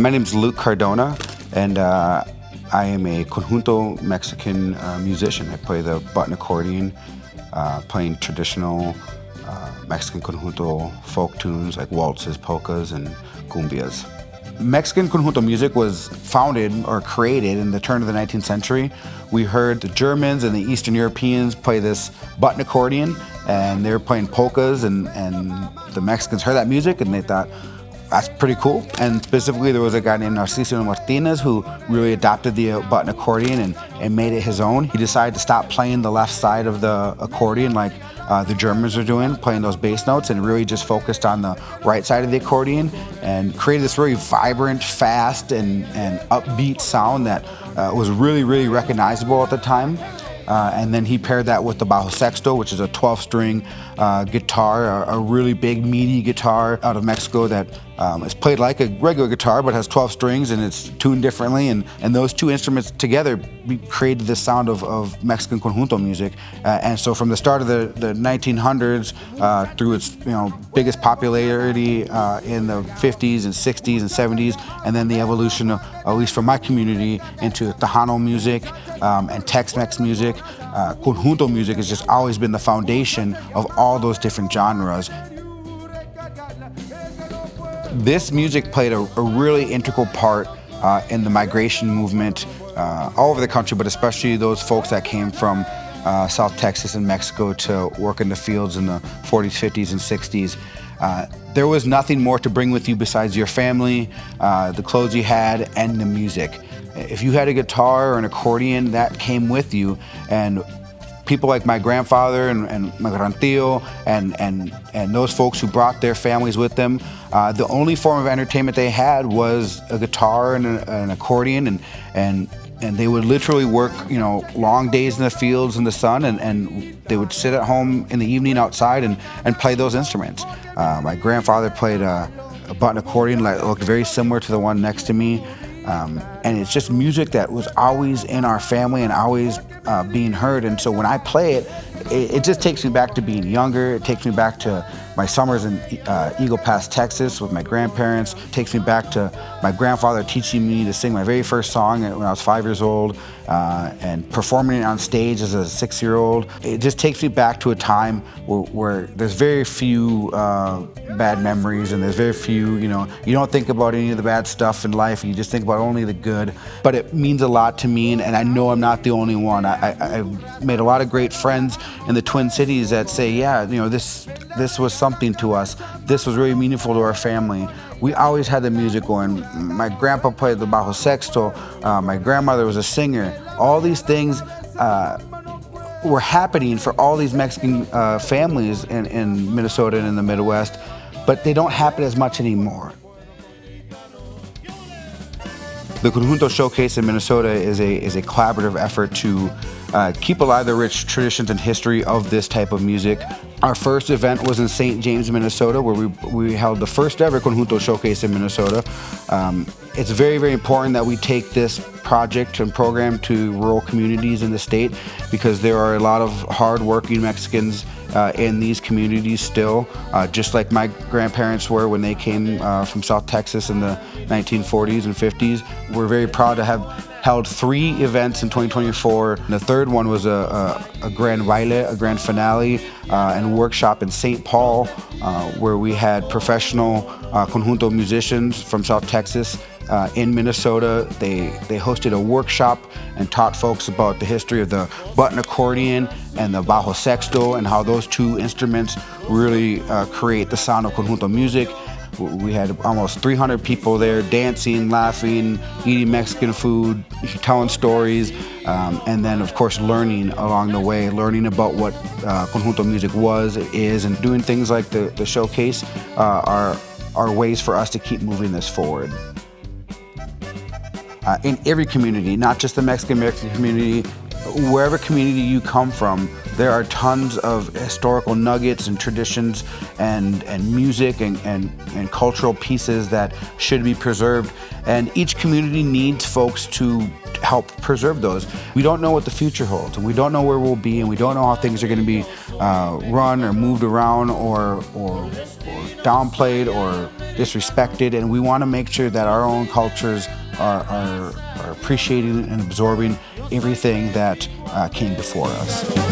My name is Luke Cardona, and I am a Conjunto Mexican musician. I play the button accordion, playing traditional Mexican Conjunto folk tunes like waltzes, polkas, and cumbias. Mexican Conjunto music was founded or created in the turn of the 19th century. We heard the Germans and the Eastern Europeans play this button accordion, and they were playing polkas, and the Mexicans heard that music and they thought, that's pretty cool. And specifically, there was a guy named Narciso Martinez who really adopted the button accordion and made it his own. He decided to stop playing the left side of the accordion like the Germans are doing, playing those bass notes, and really just focused on the right side of the accordion and created this really vibrant, fast, and upbeat sound that was really, really recognizable at the time. And then he paired that with the bajo sexto, which is a 12-string guitar, a really big, meaty guitar out of Mexico that is played like a regular guitar, but has 12 strings and it's tuned differently. And those two instruments together created this sound of Mexican Conjunto music. And so from the start of the 1900s through its biggest popularity in the 50s and 60s and 70s, and then the evolution, at least from my community, into Tejano music and tex-mex music. Conjunto music has just always been the foundation of all those different genres. This music played a really integral part in the migration movement all over the country, but especially those folks that came from South Texas and Mexico to work in the fields in the 40s, 50s, and 60s. There was nothing more to bring with you besides your family, the clothes you had, and the music. If you had a guitar or an accordion, that came with you. And people like my grandfather and my grantillo and those folks who brought their families with them, the only form of entertainment they had was a guitar and an accordion, and they would literally work long days in the fields in the sun, and they would sit at home in the evening outside and play those instruments. My grandfather played a button accordion that looked very similar to the one next to me. And it's just music that was always in our family and always being heard. And so when I play it, it just takes me back to being younger. It takes me back to my summers in Eagle Pass, Texas with my grandparents. It takes me back to my grandfather teaching me to sing my very first song when I was 5 years old and performing it on stage as a 6-year-old. It just takes me back to a time where there's very few bad memories, and there's very few, you don't think about any of the bad stuff in life, you just think about only the good. But it means a lot to me, and I know I'm not the only one. I've made a lot of great friends in the Twin Cities that say, yeah, this was something to us. This was really meaningful to our family. We always had the music going. My grandpa played the bajo sexto. My grandmother was a singer. All these things were happening for all these Mexican families in Minnesota and in the Midwest, but they don't happen as much anymore. The Conjunto Showcase in Minnesota is a collaborative effort to keep alive the rich traditions and history of this type of music. Our first event was in St. James, Minnesota, where we held the first ever Conjunto Showcase in Minnesota. It's very, very important that we take this project and program to rural communities in the state, because there are a lot of hard-working Mexicans in these communities still, just like my grandparents were when they came from South Texas in the 1940s and 50s. We're very proud to have held 3 events in 2024. And the third one was a grand baile, a grand finale, and workshop in St. Paul, where we had professional Conjunto musicians from South Texas in Minnesota. They hosted a workshop and taught folks about the history of the button accordion and the bajo sexto, and how those two instruments really create the sound of Conjunto music. We had almost 300 people there dancing, laughing, eating Mexican food, telling stories, and then of course learning along the way, learning about what Conjunto music is, and doing things like the showcase are ways for us to keep moving this forward. In every community, not just the Mexican-American community, wherever community you come from, There are tons of historical nuggets and traditions and music and cultural pieces that should be preserved. And each community needs folks to help preserve those. We don't know what the future holds, and we don't know where we'll be, and we don't know how things are going to be run or moved around or downplayed or disrespected. And we want to make sure that our own cultures are appreciating and absorbing everything that came before us.